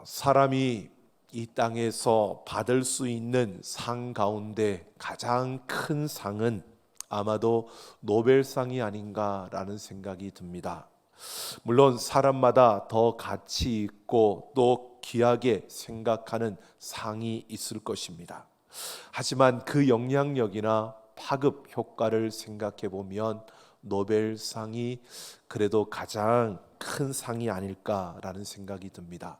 사람이 이 땅에서 받을 수 있는 상 가운데 가장 큰 상은 아마도 노벨상이 아닌가라는 생각이 듭니다. 물론 사람마다 더 가치 있고 또 귀하게 생각하는 상이 있을 것입니다. 하지만 그 영향력이나 파급 효과를 생각해 보면 노벨상이 그래도 가장 큰 상이 아닐까라는 생각이 듭니다.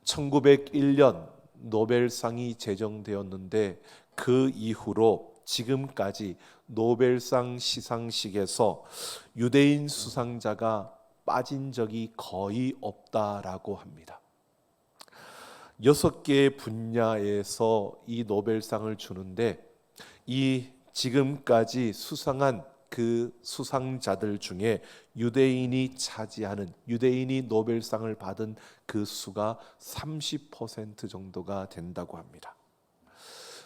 1901년 노벨상이 제정되었는데 그 이후로 지금까지 노벨상 시상식에서 유대인 수상자가 빠진 적이 거의 없다라고 합니다. 6개의 분야에서 이 노벨상을 주는데 이 지금까지 수상한 그 수상자들 중에 유대인이 노벨상을 받은 그 수가 30% 정도가 된다고 합니다.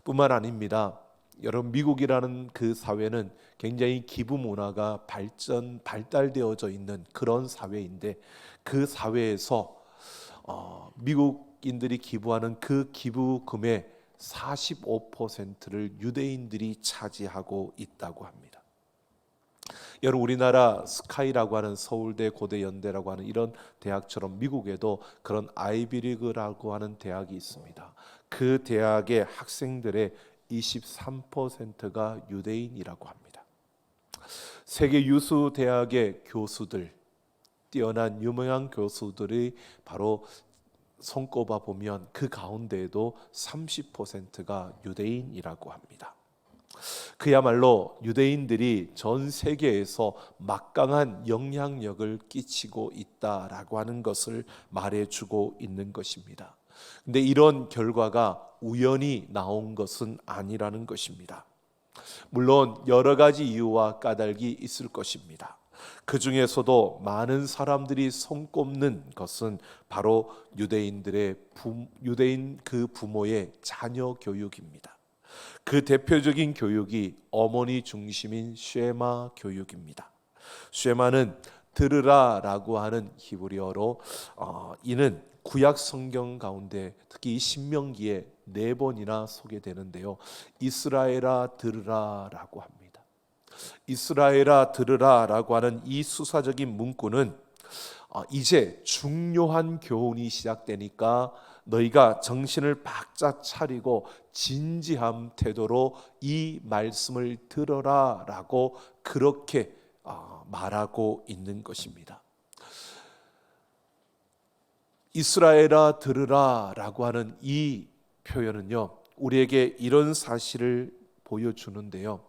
뿐만 아닙니다. 여러분, 미국이라는 그 사회는 굉장히 기부 문화가 발달되어져 있는 그런 사회인데 그 사회에서 미국인들이 기부하는 그 기부금의 45%를 유대인들이 차지하고 있다고 합니다. 여러분, 우리나라 스카이라고 하는 서울대, 고대, 연대라고 하는 이런 대학처럼 미국에도 그런 아이비리그라고 하는 대학이 있습니다. 그 대학의 학생들의 23%가 유대인이라고 합니다. 세계 유수 대학의 교수들, 뛰어난 유명한 교수들이 바로 손꼽아 보면 그 가운데에도 30%가 유대인이라고 합니다. 그야말로 유대인들이 전 세계에서 막강한 영향력을 끼치고 있다라고 하는 것을 말해주고 있는 것입니다. 근데 이런 결과가 우연히 나온 것은 아니라는 것입니다. 물론 여러 가지 이유와 까닭이 있을 것입니다. 그 중에서도 많은 사람들이 손꼽는 것은 바로 유대인 그 부모의 자녀 교육입니다. 그 대표적인 교육이 어머니 중심인 쉐마 교육입니다. 쉐마는 들으라라고 하는 히브리어로 이는 구약 성경 가운데 특히 신명기에 4번이나 소개되는데요. 이스라엘아 들으라라고 합니다. 이스라엘아 들으라라고 하는 이 수사적인 문구는 이제 중요한 교훈이 시작되니까 너희가 정신을 바짝 차리고 진지한 태도로 이 말씀을 들어라라고 그렇게 말하고 있는 것입니다. 이스라엘아 들으라라고 하는 이 표현은요, 우리에게 이런 사실을 보여주는데요.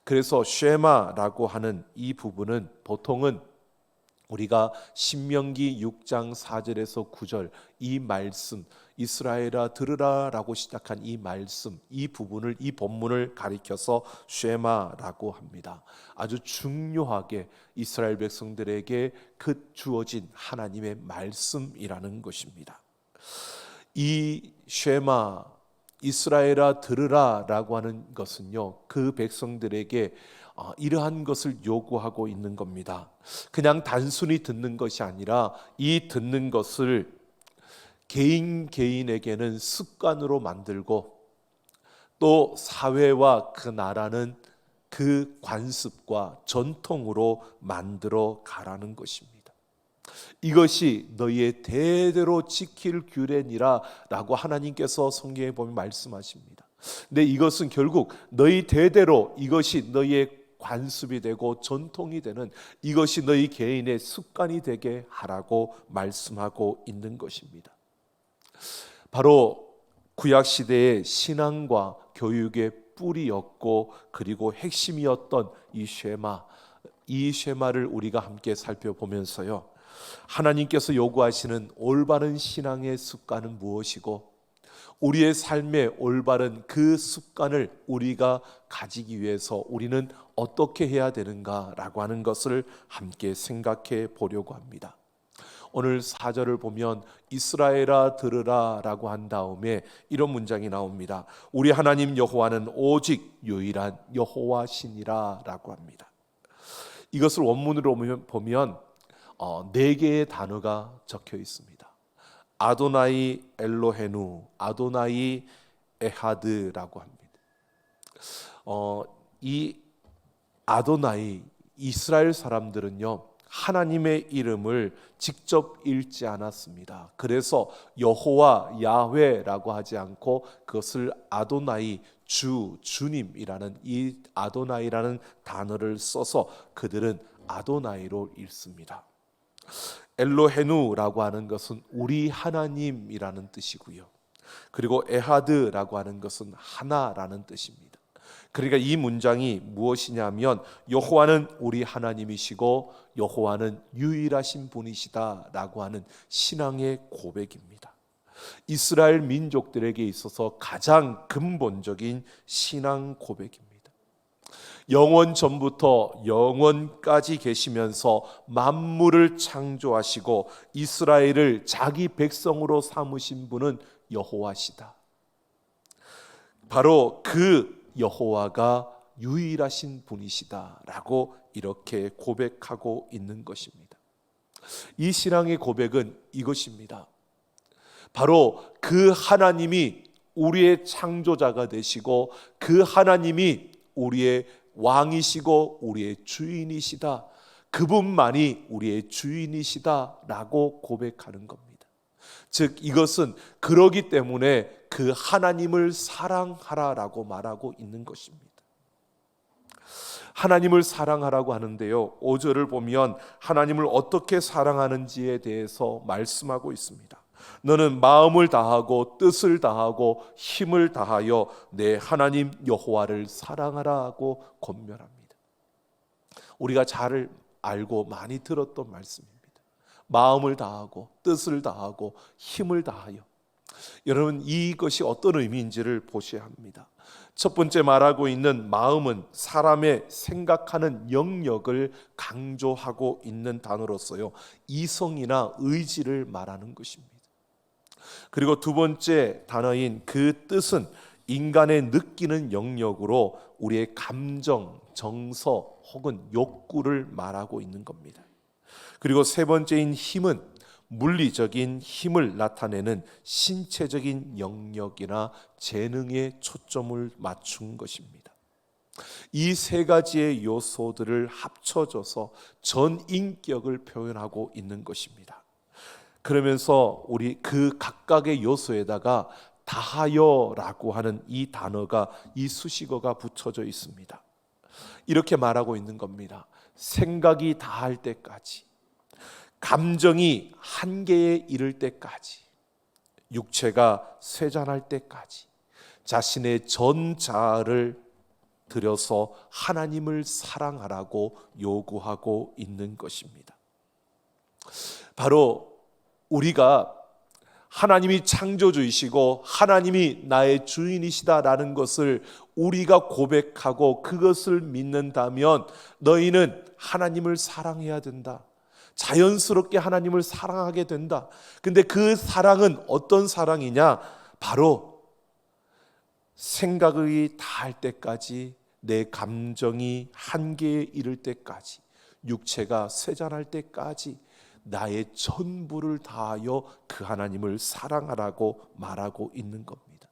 그래서 쉐마라고 하는 이 부분은 보통은 우리가 신명기 6장 4절에서 9절 이 말씀, 이스라엘아 들으라라고 시작한 이 말씀, 이 부분을, 이 본문을 가리켜서 쉐마라고 합니다. 아주 중요하게 이스라엘 백성들에게 그 주어진 하나님의 말씀이라는 것입니다. 이 쉐마, 이스라엘아 들으라라고 하는 것은요, 그 백성들에게 이러한 것을 요구하고 있는 겁니다. 그냥 단순히 듣는 것이 아니라 이 듣는 것을 개인에게는 습관으로 만들고 또 사회와 그 나라는 그 관습과 전통으로 만들어 가라는 것입니다. 이것이 너희의 대대로 지킬 규례니라 라고 하나님께서 성경에 보면 말씀하십니다. 근데 이것은 결국 너희 대대로 이것이 너희의 관습이 되고 전통이 되는, 이것이 너희 개인의 습관이 되게 하라고 말씀하고 있는 것입니다. 바로 구약시대의 신앙과 교육의 뿌리였고 그리고 핵심이었던 이 쉐마를 우리가 함께 살펴보면서요, 하나님께서 요구하시는 올바른 신앙의 습관은 무엇이고 우리의 삶의 올바른 그 습관을 우리가 가지기 위해서 우리는 어떻게 해야 되는가라고 하는 것을 함께 생각해 보려고 합니다. 오늘 4절을 보면 이스라엘아 들으라라고 한 다음에 이런 문장이 나옵니다. 우리 하나님 여호와는 오직 유일한 여호와시니라 라고 합니다. 이것을 원문으로 보면 네 개의 단어가 적혀 있습니다. 아도나이 엘로헤누, 아도나이 에하드라고 합니다. 이 아도나이, 이스라엘 사람들은요, 하나님의 이름을 직접 읽지 않았습니다. 그래서 여호와, 야훼라고 하지 않고 그것을 아도나이, 주님이라는 이 아도나이라는 단어를 써서 그들은 아도나이로 읽습니다. 엘로헤누라고 하는 것은 우리 하나님이라는 뜻이고요. 그리고 에하드라고 하는 것은 하나라는 뜻입니다. 그러니까 이 문장이 무엇이냐면 여호와는 우리 하나님이시고 여호와는 유일하신 분이시다라고 하는 신앙의 고백입니다. 이스라엘 민족들에게 있어서 가장 근본적인 신앙 고백입니다. 영원 전부터 영원까지 계시면서 만물을 창조하시고 이스라엘을 자기 백성으로 삼으신 분은 여호와시다. 바로 그 여호와가 유일하신 분이시다라고 이렇게 고백하고 있는 것입니다. 이 신앙의 고백은 이것입니다. 바로 그 하나님이 우리의 창조자가 되시고 그 하나님이 우리의 왕이시고 우리의 주인이시다. 그분만이 우리의 주인이시다라고 고백하는 겁니다. 즉 이것은 그러기 때문에 그 하나님을 사랑하라라고 말하고 있는 것입니다. 하나님을 사랑하라고 하는데요, 5절을 보면 하나님을 어떻게 사랑하는지에 대해서 말씀하고 있습니다. 너는 마음을 다하고 뜻을 다하고 힘을 다하여 내 하나님 여호와를 사랑하라고 권면합니다. 우리가 잘 알고 많이 들었던 말씀입니다. 마음을 다하고 뜻을 다하고 힘을 다하여. 여러분, 이것이 어떤 의미인지를 보셔야 합니다. 첫 번째 말하고 있는 마음은 사람의 생각하는 영역을 강조하고 있는 단어로서요, 이성이나 의지를 말하는 것입니다. 그리고 두 번째 단어인 그 뜻은 인간의 느끼는 영역으로 우리의 감정, 정서 혹은 욕구를 말하고 있는 겁니다. 그리고 세 번째인 힘은 물리적인 힘을 나타내는 신체적인 영역이나 재능에 초점을 맞춘 것입니다. 이 세 가지의 요소들을 합쳐져서 전인격을 표현하고 있는 것입니다. 그러면서 우리 그 각각의 요소에다가 다하여라고 하는 이 단어가, 이 수식어가 붙여져 있습니다. 이렇게 말하고 있는 겁니다. 생각이 다할 때까지, 감정이 한계에 이를 때까지, 육체가 쇠잔할 때까지 자신의 전 자아를 들여서 하나님을 사랑하라고 요구하고 있는 것입니다. 바로 우리가 하나님이 창조주이시고 하나님이 나의 주인이시다라는 것을 우리가 고백하고 그것을 믿는다면 너희는 하나님을 사랑해야 된다. 자연스럽게 하나님을 사랑하게 된다. 근데 그 사랑은 어떤 사랑이냐? 바로 생각이 다할 때까지, 내 감정이 한계에 이를 때까지, 육체가 쇠잔할 때까지 나의 전부를 다하여 그 하나님을 사랑하라고 말하고 있는 겁니다.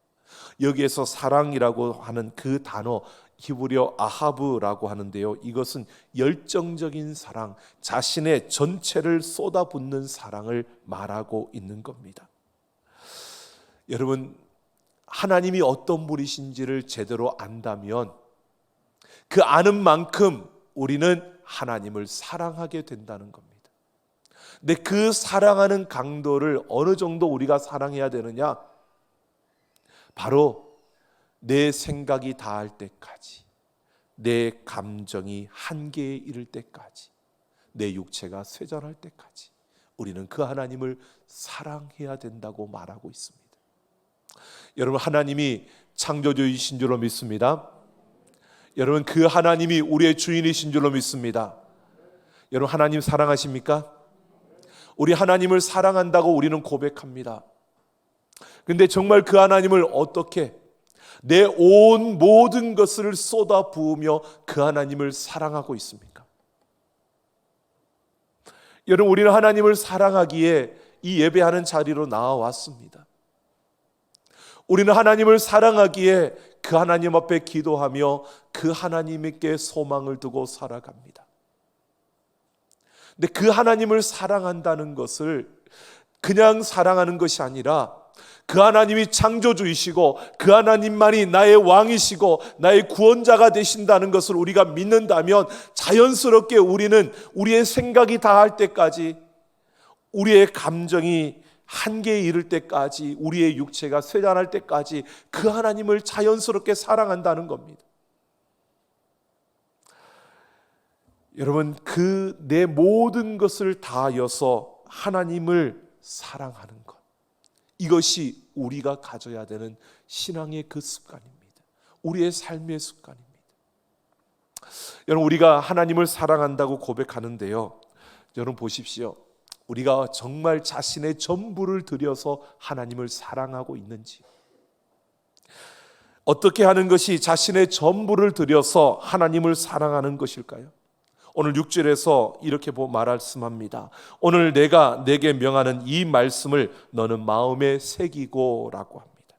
여기에서 사랑이라고 하는 그 단어, 히브리어 아하브라고 하는데요, 이것은 열정적인 사랑, 자신의 전체를 쏟아붓는 사랑을 말하고 있는 겁니다. 여러분, 하나님이 어떤 분이신지를 제대로 안다면 그 아는 만큼 우리는 하나님을 사랑하게 된다는 겁니다. 근데 그 사랑하는 강도를 어느 정도 우리가 사랑해야 되느냐? 바로 내 생각이 다할 때까지, 내 감정이 한계에 이를 때까지, 내 육체가 쇠잔할 때까지 우리는 그 하나님을 사랑해야 된다고 말하고 있습니다. 여러분, 하나님이 창조주이신 줄로 믿습니다. 여러분, 그 하나님이 우리의 주인이신 줄로 믿습니다. 여러분, 하나님 사랑하십니까? 우리 하나님을 사랑한다고 우리는 고백합니다. 근데 정말 그 하나님을 어떻게, 내 온 모든 것을 쏟아 부으며 그 하나님을 사랑하고 있습니까? 여러분, 우리는 하나님을 사랑하기에 이 예배하는 자리로 나와왔습니다. 우리는 하나님을 사랑하기에 그 하나님 앞에 기도하며 그 하나님께 소망을 두고 살아갑니다. 근데 그 하나님을 사랑한다는 것을 그냥 사랑하는 것이 아니라 그 하나님이 창조주이시고 그 하나님만이 나의 왕이시고 나의 구원자가 되신다는 것을 우리가 믿는다면 자연스럽게 우리는 우리의 생각이 다할 때까지, 우리의 감정이 한계에 이를 때까지, 우리의 육체가 쇠잔할 때까지 그 하나님을 자연스럽게 사랑한다는 겁니다. 여러분, 그 내 모든 것을 다하여서 하나님을 사랑하는 것, 이것이 우리가 가져야 되는 신앙의 그 습관입니다. 우리의 삶의 습관입니다. 여러분, 우리가 하나님을 사랑한다고 고백하는데요, 여러분 보십시오. 우리가 정말 자신의 전부를 들여서 하나님을 사랑하고 있는지, 어떻게 하는 것이 자신의 전부를 들여서 하나님을 사랑하는 것일까요? 오늘 6절에서 이렇게 말씀합니다. 오늘 내가 내게 명하는 이 말씀을 너는 마음에 새기고 라고 합니다.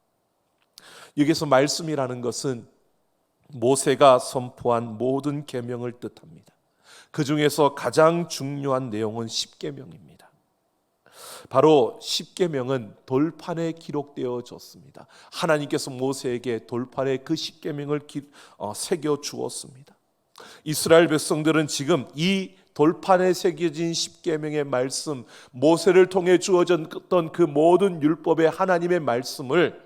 여기서 말씀이라는 것은 모세가 선포한 모든 계명을 뜻합니다. 그 중에서 가장 중요한 내용은 십계명입니다. 바로 십계명은 돌판에 기록되어졌습니다. 하나님께서 모세에게 돌판에 그 십계명을 새겨 주었습니다. 이스라엘 백성들은 지금 이 돌판에 새겨진 십계명의 말씀, 모세를 통해 주어졌던 그 모든 율법의 하나님의 말씀을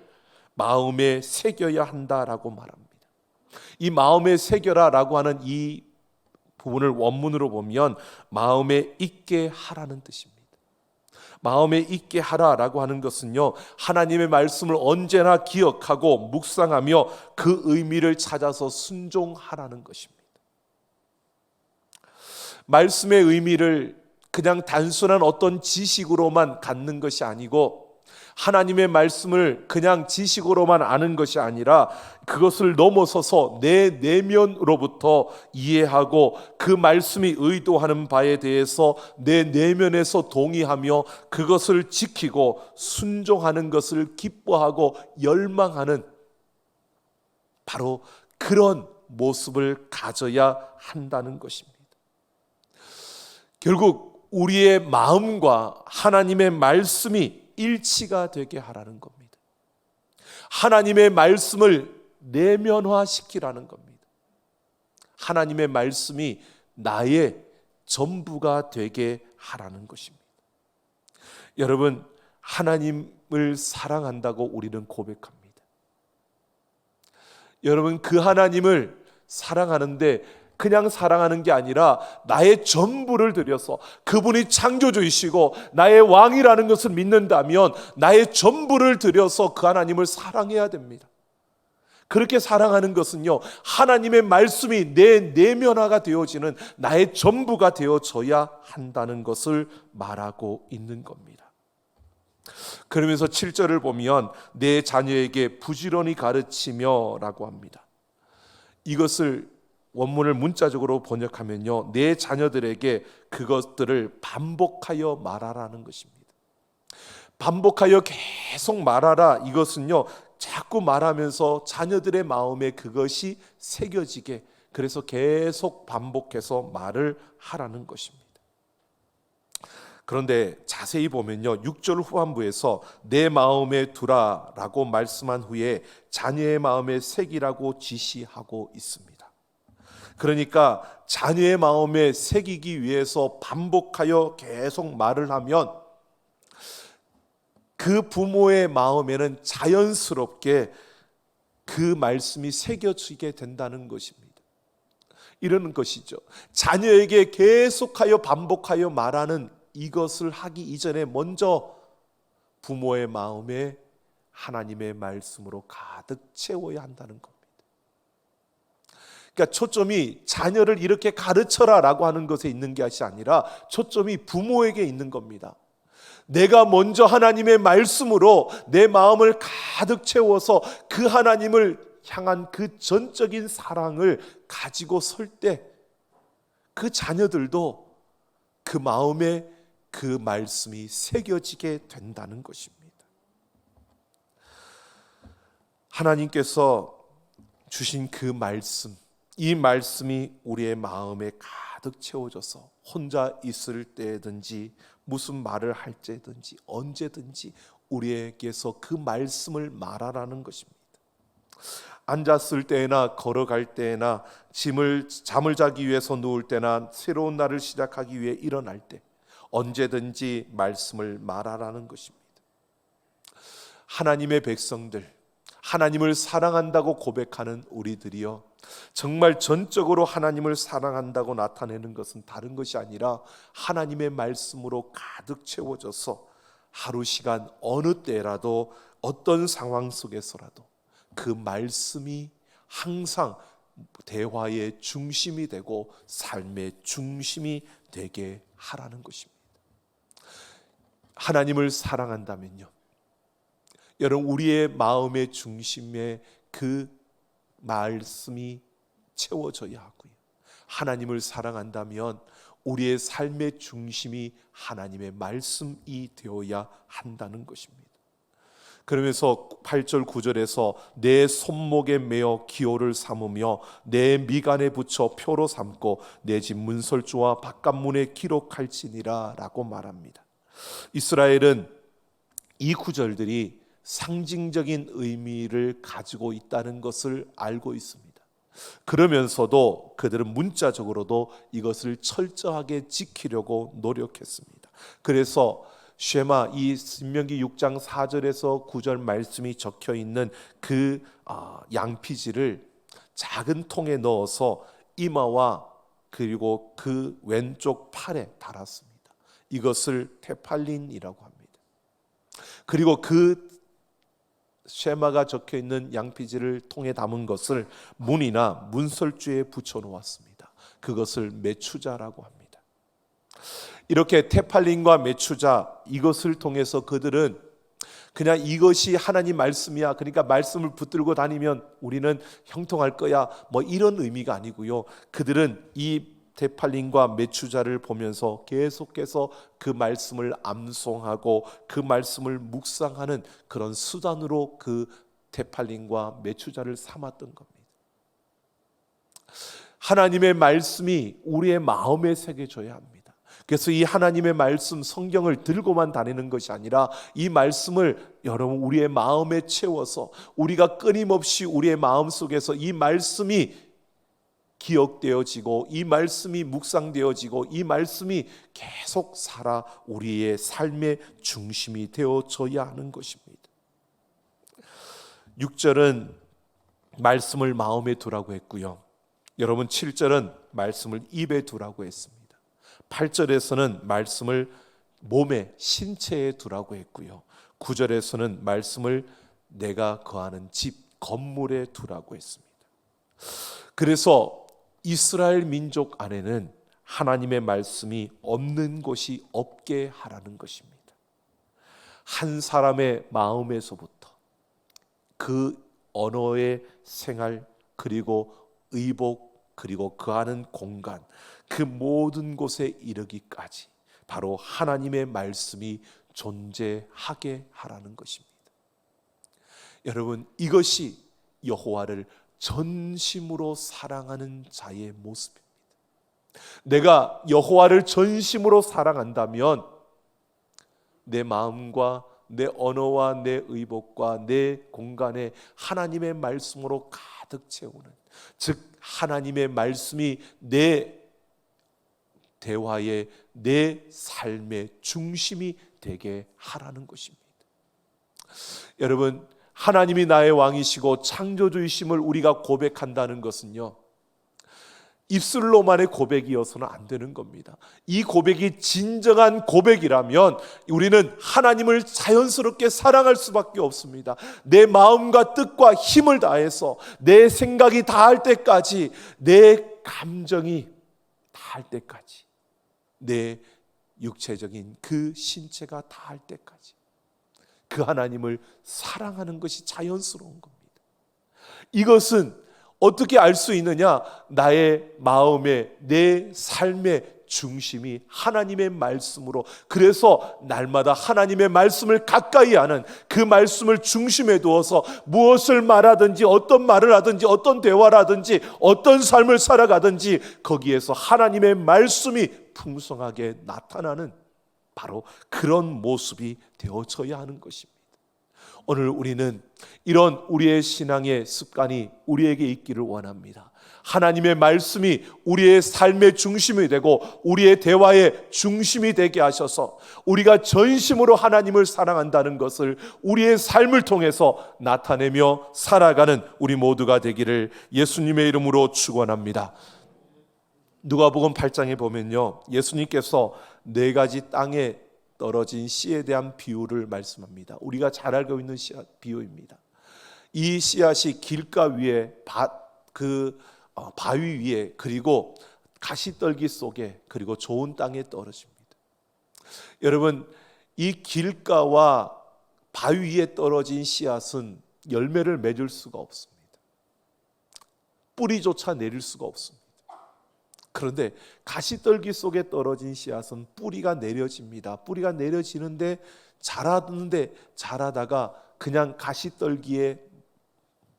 마음에 새겨야 한다라고 말합니다. 이 마음에 새겨라라고 하는 이 부분을 원문으로 보면 마음에 있게 하라는 뜻입니다. 마음에 있게 하라라고 하는 것은요, 하나님의 말씀을 언제나 기억하고 묵상하며 그 의미를 찾아서 순종하라는 것입니다. 말씀의 의미를 그냥 단순한 어떤 지식으로만 갖는 것이 아니고, 하나님의 말씀을 그냥 지식으로만 아는 것이 아니라 그것을 넘어서서 내 내면으로부터 이해하고 그 말씀이 의도하는 바에 대해서 내 내면에서 동의하며 그것을 지키고 순종하는 것을 기뻐하고 열망하는, 바로 그런 모습을 가져야 한다는 것입니다. 결국 우리의 마음과 하나님의 말씀이 일치가 되게 하라는 겁니다. 하나님의 말씀을 내면화시키라는 겁니다. 하나님의 말씀이 나의 전부가 되게 하라는 것입니다. 여러분, 하나님을 사랑한다고 우리는 고백합니다. 여러분, 그 하나님을 사랑하는데 그냥 사랑하는 게 아니라 나의 전부를 들여서, 그분이 창조주이시고 나의 왕이라는 것을 믿는다면 나의 전부를 들여서 그 하나님을 사랑해야 됩니다. 그렇게 사랑하는 것은요, 하나님의 말씀이 내 내면화가 되어지는 나의 전부가 되어져야 한다는 것을 말하고 있는 겁니다. 그러면서 7절을 보면 내 자녀에게 부지런히 가르치며 라고 합니다. 이것을 원문을 문자적으로 번역하면요, 내 자녀들에게 그것들을 반복하여 말하라는 것입니다. 반복하여 계속 말하라, 이것은요, 자꾸 말하면서 자녀들의 마음에 그것이 새겨지게, 그래서 계속 반복해서 말을 하라는 것입니다. 그런데 자세히 보면요, 6절 후반부에서 내 마음에 두라라고 말씀한 후에 자녀의 마음에 새기라고 지시하고 있습니다. 그러니까 자녀의 마음에 새기기 위해서 반복하여 계속 말을 하면 그 부모의 마음에는 자연스럽게 그 말씀이 새겨지게 된다는 것입니다. 이러는 것이죠. 자녀에게 계속하여 반복하여 말하는 이것을 하기 이전에 먼저 부모의 마음에 하나님의 말씀으로 가득 채워야 한다는 겁니다. 그러니까 초점이 자녀를 이렇게 가르쳐라라고 하는 것에 있는 것이 아니라 초점이 부모에게 있는 겁니다. 내가 먼저 하나님의 말씀으로 내 마음을 가득 채워서 그 하나님을 향한 그 전적인 사랑을 가지고 설 때 그 자녀들도 그 마음에 그 말씀이 새겨지게 된다는 것입니다. 하나님께서 주신 그 말씀, 이 말씀이 우리의 마음에 가득 채워져서 혼자 있을 때든지 무슨 말을 할 때든지 언제든지 우리에게서 그 말씀을 말하라는 것입니다. 앉았을 때나 걸어갈 때나 잠을 자기 위해서 누울 때나 새로운 날을 시작하기 위해 일어날 때 언제든지 말씀을 말하라는 것입니다. 하나님의 백성들, 하나님을 사랑한다고 고백하는 우리들이요, 정말 전적으로 하나님을 사랑한다고 나타내는 것은 다른 것이 아니라 하나님의 말씀으로 가득 채워져서 하루 시간 어느 때라도 어떤 상황 속에서라도 그 말씀이 항상 대화의 중심이 되고 삶의 중심이 되게 하라는 것입니다. 하나님을 사랑한다면요, 여러분, 우리의 마음의 중심에 그 말씀이 채워져야 하고요, 하나님을 사랑한다면 우리의 삶의 중심이 하나님의 말씀이 되어야 한다는 것입니다. 그러면서 8절 9절에서 내 손목에 매어 기호를 삼으며 내 미간에 붙여 표로 삼고 내 집 문설주와 바깥문에 기록할지니라 라고 말합니다. 이스라엘은 이 구절들이 상징적인 의미를 가지고 있다는 것을 알고 있습니다. 그러면서도 그들은 문자적으로도 이것을 철저하게 지키려고 노력했습니다. 그래서 쉐마, 이 신명기 6장 4절에서 9절 말씀이 적혀 있는 그 양피지를 작은 통에 넣어서 이마와 그리고 그 왼쪽 팔에 달았습니다. 이것을 테팔린이라고 합니다. 그리고 그 쉐마가 적혀 있는 양피지를 통에 담은 것을 문이나 문설주에 붙여 놓았습니다. 그것을 메추자라고 합니다. 이렇게 테팔린과 메추자, 이것을 통해서 그들은 그냥 이것이 하나님 말씀이야, 그러니까 말씀을 붙들고 다니면 우리는 형통할 거야, 뭐 이런 의미가 아니고요, 그들은 이 테팔린과 메추자를 보면서 계속해서 그 말씀을 암송하고 그 말씀을 묵상하는 그런 수단으로 그 테팔린과 메추자를 삼았던 겁니다. 하나님의 말씀이 우리의 마음에 새겨져야 합니다. 그래서 이 하나님의 말씀, 성경을 들고만 다니는 것이 아니라 이 말씀을 여러분 우리의 마음에 채워서 우리가 끊임없이 우리의 마음속에서 이 말씀이 기억되어지고 이 말씀이 묵상되어지고 이 말씀이 계속 살아 우리의 삶의 중심이 되어져야 하는 것입니다. 6절은 말씀을 마음에 두라고 했고요, 여러분 7절은 말씀을 입에 두라고 했습니다. 8절에서는 말씀을 몸에, 신체에 두라고 했고요, 9절에서는 말씀을 내가 거하는 집, 건물에 두라고 했습니다. 그래서 이스라엘 민족 안에는 하나님의 말씀이 없는 곳이 없게 하라는 것입니다. 한 사람의 마음에서부터 그 언어의 생활, 그리고 의복, 그리고 거하는 공간, 그 모든 곳에 이르기까지 바로 하나님의 말씀이 존재하게 하라는 것입니다. 여러분, 이것이 여호와를 전심으로 사랑하는 자의 모습입니다. 내가 여호와를 전심으로 사랑한다면 내 마음과 내 언어와 내 의복과 내 공간에 하나님의 말씀으로 가득 채우는, 즉 하나님의 말씀이 내 대화의, 내 삶의 중심이 되게 하라는 것입니다. 여러분, 하나님이 나의 왕이시고 창조주이심을 우리가 고백한다는 것은요, 입술로만의 고백이어서는 안 되는 겁니다. 이 고백이 진정한 고백이라면 우리는 하나님을 자연스럽게 사랑할 수밖에 없습니다. 내 마음과 뜻과 힘을 다해서 내 생각이 다할 때까지, 내 감정이 다할 때까지, 내 육체적인 그 신체가 다할 때까지 그 하나님을 사랑하는 것이 자연스러운 겁니다. 이것은 어떻게 알 수 있느냐? 나의 마음에, 내 삶의 중심이 하나님의 말씀으로, 그래서 날마다 하나님의 말씀을 가까이 하는, 그 말씀을 중심에 두어서 무엇을 말하든지 어떤 말을 하든지 어떤 대화를 하든지 어떤 삶을 살아가든지 거기에서 하나님의 말씀이 풍성하게 나타나는 바로 그런 모습이 되어져야 하는 것입니다. 오늘 우리는 이런 우리의 신앙의 습관이 우리에게 있기를 원합니다. 하나님의 말씀이 우리의 삶의 중심이 되고 우리의 대화의 중심이 되게 하셔서 우리가 전심으로 하나님을 사랑한다는 것을 우리의 삶을 통해서 나타내며 살아가는 우리 모두가 되기를 예수님의 이름으로 축원합니다. 누가복음 8장에 보면요, 예수님께서 4가지 땅에 떨어진 씨에 대한 비유를 말씀합니다. 우리가 잘 알고 있는 씨앗 비유입니다. 이 씨앗이 길가 위에 바위 위에 그리고 가시떨기 속에 그리고 좋은 땅에 떨어집니다. 여러분, 이 길가와 바위 위에 떨어진 씨앗은 열매를 맺을 수가 없습니다. 뿌리조차 내릴 수가 없습니다. 그런데 가시떨기 속에 떨어진 씨앗은 뿌리가 내려집니다. 뿌리가 내려지는데 자라다가 그냥 가시떨기에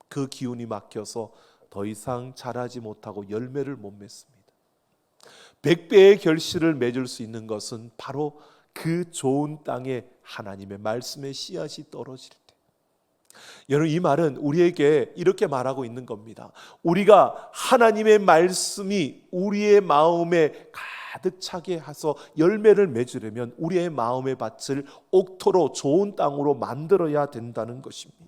그 기운이 막혀서 더 이상 자라지 못하고 열매를 못 맺습니다. 100배의 결실을 맺을 수 있는 것은 바로 그 좋은 땅에 하나님의 말씀의 씨앗이 떨어질 때. 여러분, 이 말은 우리에게 이렇게 말하고 있는 겁니다. 우리가 하나님의 말씀이 우리의 마음에 가득 차게 해서 열매를 맺으려면 우리의 마음의 밭을 옥토로 좋은 땅으로 만들어야 된다는 것입니다.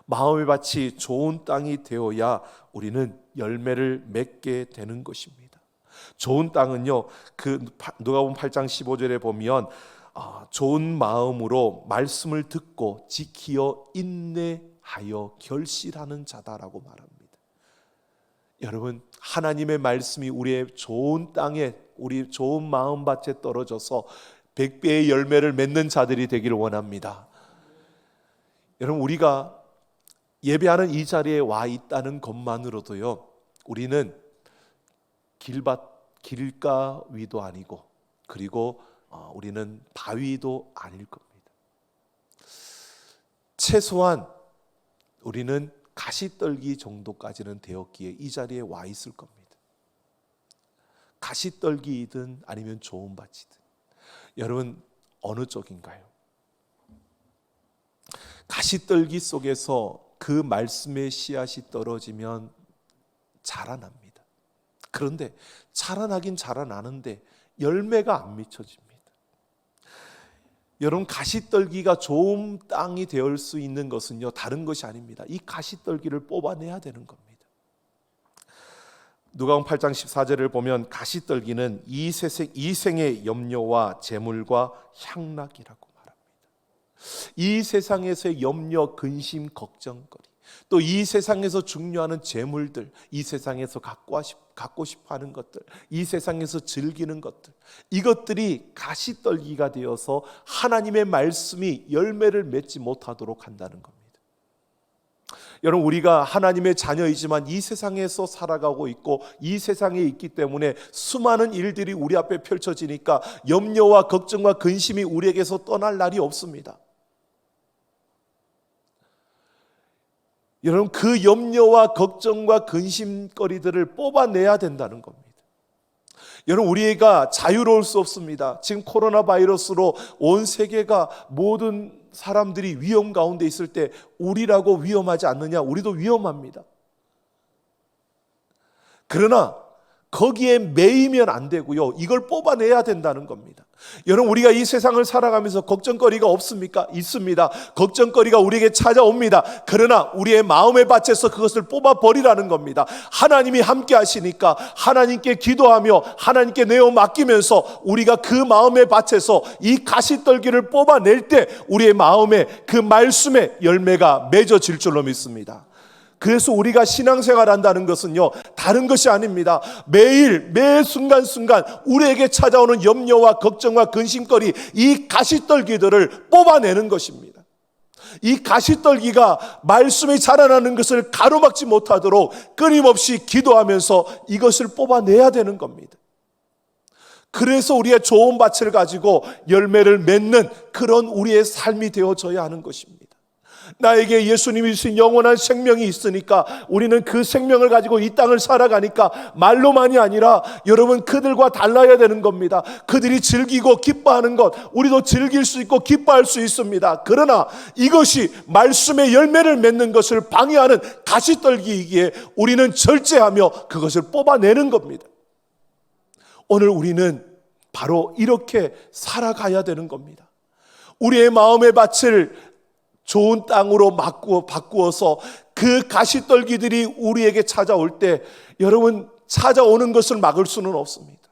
마음의 밭이 좋은 땅이 되어야 우리는 열매를 맺게 되는 것입니다. 좋은 땅은요, 그 누가복음 8장 15절에 보면 좋은 마음으로 말씀을 듣고 지키어 인내하여 결실하는 자다라고 말합니다. 여러분, 하나님의 말씀이 우리의 좋은 땅에, 우리 좋은 마음밭에 떨어져서 100배의 열매를 맺는 자들이 되기를 원합니다. 여러분, 우리가 예배하는 이 자리에 와 있다는 것만으로도요, 우리는 길가 위도 아니고, 그리고 우리는 바위도 아닐 겁니다. 최소한 우리는 가시떨기 정도까지는 되었기에 이 자리에 와 있을 겁니다. 가시떨기이든 아니면 좋은 밭이든. 여러분, 어느 쪽인가요? 가시떨기 속에서 그 말씀의 씨앗이 떨어지면 자라납니다. 그런데 자라나긴 자라나는데 열매가 안 맺혀집니다. 여러분, 가시떨기가 좋은 땅이 되을 수 있는 것은요, 다른 것이 아닙니다. 이 가시떨기를 뽑아내야 되는 겁니다. 누가복음 8장 14절을 보면 가시떨기는 이생의 염려와 재물과 향락이라고 말합니다. 이 세상에서의 염려, 근심, 걱정거리, 또 이 세상에서 중요한 재물들, 이 세상에서 갖고 싶어하는 것들, 이 세상에서 즐기는 것들, 이것들이 가시떨기가 되어서 하나님의 말씀이 열매를 맺지 못하도록 한다는 겁니다. 여러분, 우리가 하나님의 자녀이지만 이 세상에서 살아가고 있고 이 세상에 있기 때문에 수많은 일들이 우리 앞에 펼쳐지니까 염려와 걱정과 근심이 우리에게서 떠날 날이 없습니다. 여러분, 그 염려와 걱정과 근심거리들을 뽑아내야 된다는 겁니다. 여러분, 우리가 자유로울 수 없습니다. 지금 코로나 바이러스로 온 세계가 모든 사람들이 위험 가운데 있을 때 우리라고 위험하지 않느냐? 우리도 위험합니다. 그러나 거기에 매이면 안 되고요, 이걸 뽑아내야 된다는 겁니다. 여러분, 우리가 이 세상을 살아가면서 걱정거리가 없습니까? 있습니다. 걱정거리가 우리에게 찾아옵니다. 그러나 우리의 마음의 밭에서 그것을 뽑아버리라는 겁니다. 하나님이 함께 하시니까 하나님께 기도하며 하나님께 내어 맡기면서 우리가 그 마음의 밭에서 이 가시떨기를 뽑아낼 때 우리의 마음에 그 말씀의 열매가 맺어질 줄로 믿습니다. 그래서 우리가 신앙생활 한다는 것은요, 다른 것이 아닙니다. 매일 매 순간순간 우리에게 찾아오는 염려와 걱정과 근심거리, 이 가시떨기들을 뽑아내는 것입니다. 이 가시떨기가 말씀이 자라나는 것을 가로막지 못하도록 끊임없이 기도하면서 이것을 뽑아내야 되는 겁니다. 그래서 우리의 좋은 밭을 가지고 열매를 맺는 그런 우리의 삶이 되어져야 하는 것입니다. 나에게 예수님이 주신 영원한 생명이 있으니까 우리는 그 생명을 가지고 이 땅을 살아가니까 말로만이 아니라 여러분 그들과 달라야 되는 겁니다. 그들이 즐기고 기뻐하는 것 우리도 즐길 수 있고 기뻐할 수 있습니다. 그러나 이것이 말씀의 열매를 맺는 것을 방해하는 가시떨기이기에 우리는 절제하며 그것을 뽑아내는 겁니다. 오늘 우리는 바로 이렇게 살아가야 되는 겁니다. 우리의 마음의 밭을 좋은 땅으로 바꾸어서 그 가시떨기들이 우리에게 찾아올 때 여러분 찾아오는 것을 막을 수는 없습니다.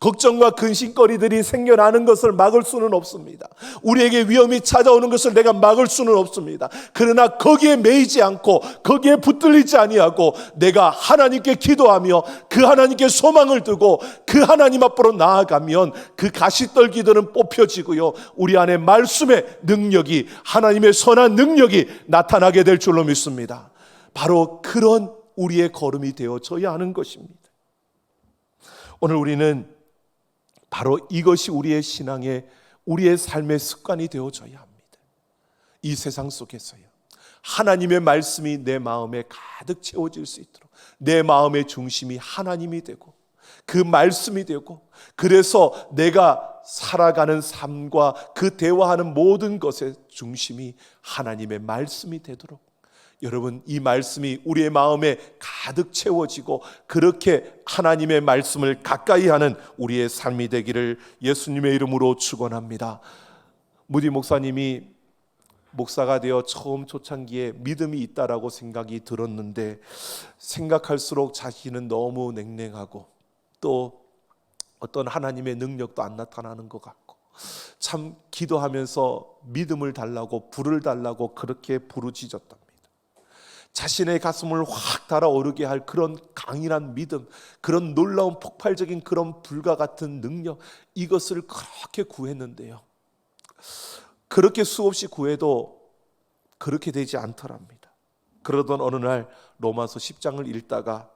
걱정과 근심거리들이 생겨나는 것을 막을 수는 없습니다. 우리에게 위험이 찾아오는 것을 내가 막을 수는 없습니다. 그러나 거기에 매이지 않고 거기에 붙들리지 아니하고 내가 하나님께 기도하며 그 하나님께 소망을 두고 그 하나님 앞으로 나아가면 그 가시떨기들은 뽑혀지고요, 우리 안에 말씀의 능력이, 하나님의 선한 능력이 나타나게 될 줄로 믿습니다. 바로 그런 우리의 걸음이 되어져야 하는 것입니다. 오늘 우리는 바로 이것이 우리의 신앙의, 우리의 삶의 습관이 되어져야 합니다. 이 세상 속에서요, 하나님의 말씀이 내 마음에 가득 채워질 수 있도록 내 마음의 중심이 하나님이 되고 그 말씀이 되고, 그래서 내가 살아가는 삶과 그 대화하는 모든 것의 중심이 하나님의 말씀이 되도록 여러분 이 말씀이 우리의 마음에 가득 채워지고 그렇게 하나님의 말씀을 가까이 하는 우리의 삶이 되기를 예수님의 이름으로 축원합니다. 무디 목사님이 목사가 되어 처음 초창기에 믿음이 있다라고 생각이 들었는데 생각할수록 자신은 너무 냉랭하고 또 어떤 하나님의 능력도 안 나타나는 것 같고 참 기도하면서 믿음을 달라고 불을 달라고 그렇게 부르짖었답니다. 자신의 가슴을 확 달아오르게 할 그런 강인한 믿음, 그런 놀라운 폭발적인 그런 불과 같은 능력, 이것을 그렇게 구했는데요, 그렇게 수없이 구해도 그렇게 되지 않더랍니다. 그러던 어느 날 로마서 10장을 읽다가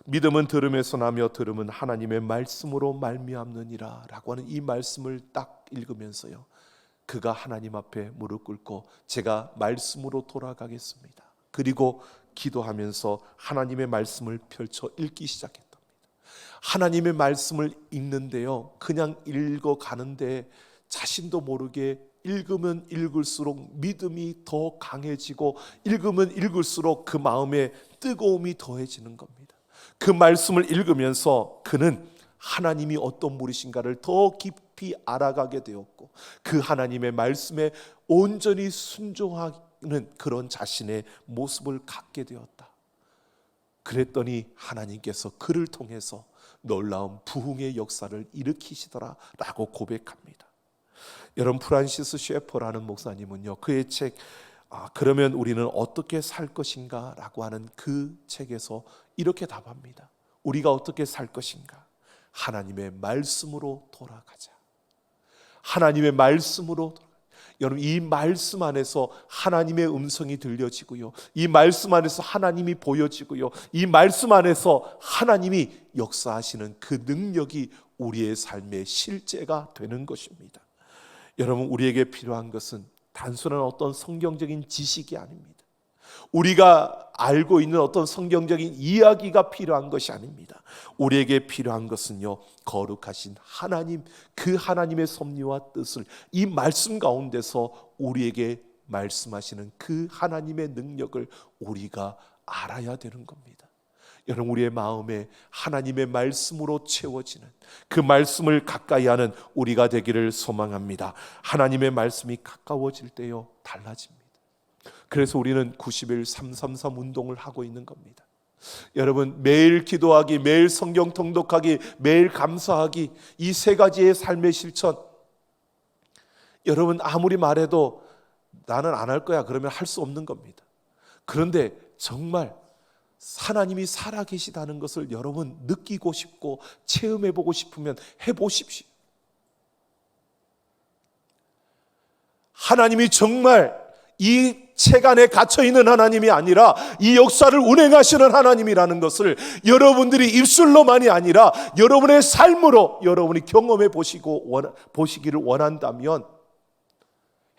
믿음은 들음에서 나며 들음은 하나님의 말씀으로 말미암느니라 라고 하는 이 말씀을 딱 읽으면서요, 그가 하나님 앞에 무릎 꿇고 제가 말씀으로 돌아가겠습니다, 그리고 기도하면서 하나님의 말씀을 펼쳐 읽기 시작했답니다. 하나님의 말씀을 읽는데요, 그냥 읽어가는데 자신도 모르게 읽으면 읽을수록 믿음이 더 강해지고 읽으면 읽을수록 그 마음에 뜨거움이 더해지는 겁니다. 그 말씀을 읽으면서 그는 하나님이 어떤 분이신가를 더 깊이 알아가게 되었고 그 하나님의 말씀에 온전히 순종하는 그런 자신의 모습을 갖게 되었다. 그랬더니 하나님께서 그를 통해서 놀라운 부흥의 역사를 일으키시더라라고 고백합니다. 여러분 프란시스 셰퍼라는 목사님은요, 그의 책 그러면 우리는 어떻게 살 것인가 라고 하는 그 책에서 이렇게 답합니다. 우리가 어떻게 살 것인가? 하나님의 말씀으로 돌아가자. 하나님의 말씀으로 돌아가자. 여러분 이 말씀 안에서 하나님의 음성이 들려지고요, 이 말씀 안에서 하나님이 보여지고요, 이 말씀 안에서 하나님이 역사하시는 그 능력이 우리의 삶의 실제가 되는 것입니다. 여러분 우리에게 필요한 것은 단순한 어떤 성경적인 지식이 아닙니다. 우리가 알고 있는 어떤 성경적인 이야기가 필요한 것이 아닙니다. 우리에게 필요한 것은요, 거룩하신 하나님, 그 하나님의 섭리와 뜻을 이 말씀 가운데서 우리에게 말씀하시는 그 하나님의 능력을 우리가 알아야 되는 겁니다. 여러분 우리의 마음에 하나님의 말씀으로 채워지는 그 말씀을 가까이 하는 우리가 되기를 소망합니다. 하나님의 말씀이 가까워질 때요 달라집니다. 그래서 우리는 90일 333 운동을 하고 있는 겁니다. 여러분 매일 기도하기, 매일 성경 통독하기, 매일 감사하기, 이 세 가지의 삶의 실천, 여러분 아무리 말해도 나는 안 할 거야 그러면 할 수 없는 겁니다. 그런데 정말 하나님이 살아계시다는 것을 여러분 느끼고 싶고 체험해보고 싶으면 해보십시오. 하나님이 정말 이 책 안에 갇혀 있는 하나님이 아니라 이 역사를 운행하시는 하나님이라는 것을 여러분들이 입술로만이 아니라 여러분의 삶으로 여러분이 경험해 보시기를 원한다면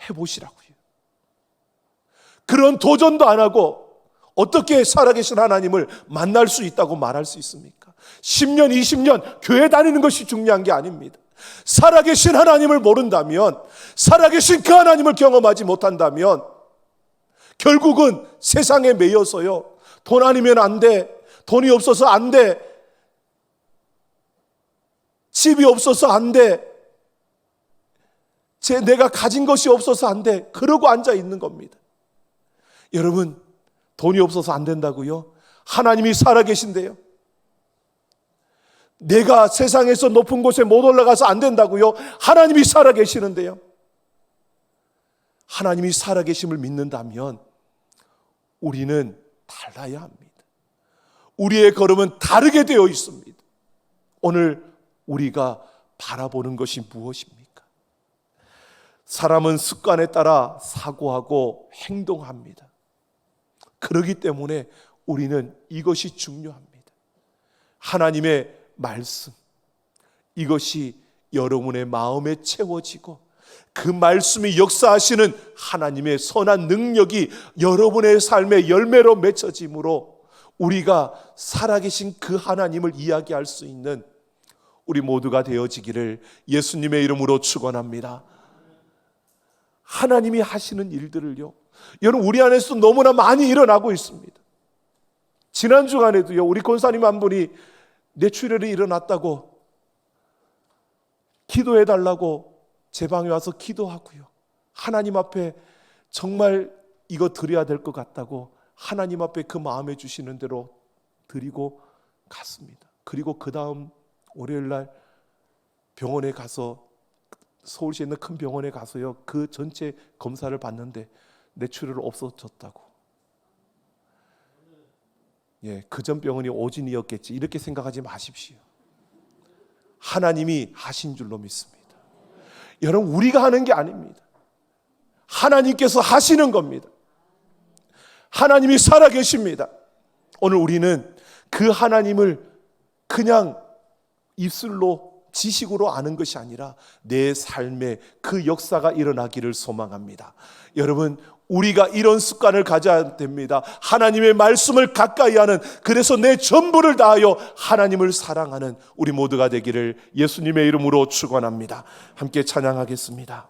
해보시라고요. 그런 도전도 안 하고 어떻게 살아계신 하나님을 만날 수 있다고 말할 수 있습니까? 10년, 20년 교회 다니는 것이 중요한 게 아닙니다. 살아계신 하나님을 모른다면, 살아계신 그 하나님을 경험하지 못한다면 결국은 세상에 매여서요, 돈 아니면 안 돼, 돈이 없어서 안 돼, 집이 없어서 안 돼, 내가 가진 것이 없어서 안 돼, 그러고 앉아 있는 겁니다. 여러분, 돈이 없어서 안 된다고요? 하나님이 살아계신데요. 내가 세상에서 높은 곳에 못 올라가서 안 된다고요? 하나님이 살아계시는데요. 하나님이 살아계심을 믿는다면 우리는 달라야 합니다. 우리의 걸음은 다르게 되어 있습니다. 오늘 우리가 바라보는 것이 무엇입니까? 사람은 습관에 따라 사고하고 행동합니다. 그렇기 때문에 우리는 이것이 중요합니다. 하나님의 말씀, 이것이 여러분의 마음에 채워지고 그 말씀이 역사하시는 하나님의 선한 능력이 여러분의 삶의 열매로 맺혀짐으로 우리가 살아계신 그 하나님을 이야기할 수 있는 우리 모두가 되어지기를 예수님의 이름으로 축원합니다. 하나님이 하시는 일들을요, 여러분, 우리 안에서 너무나 많이 일어나고 있습니다. 지난 주간에도요, 우리 권사님 한 분이 뇌출혈이 일어났다고 기도해달라고 제 방에 와서 기도하고요, 하나님 앞에 정말 이거 드려야 될 것 같다고 하나님 앞에 그 마음에 주시는 대로 드리고 갔습니다. 그리고 그 다음 월요일날 병원에 가서, 서울시에 있는 큰 병원에 가서요, 그 전체 검사를 받는데 뇌출혈이 없어졌다고. 그전 병원이 오진이었겠지, 이렇게 생각하지 마십시오. 하나님이 하신 줄로 믿습니다. 여러분, 우리가 하는 게 아닙니다. 하나님께서 하시는 겁니다. 하나님이 살아계십니다. 오늘 우리는 그 하나님을 그냥 입술로, 지식으로 아는 것이 아니라 내 삶에 그 역사가 일어나기를 소망합니다. 여러분, 우리가 이런 습관을 가져야 됩니다. 하나님의 말씀을 가까이 하는, 그래서 내 전부를 다하여 하나님을 사랑하는 우리 모두가 되기를 예수님의 이름으로 축원합니다. 함께 찬양하겠습니다.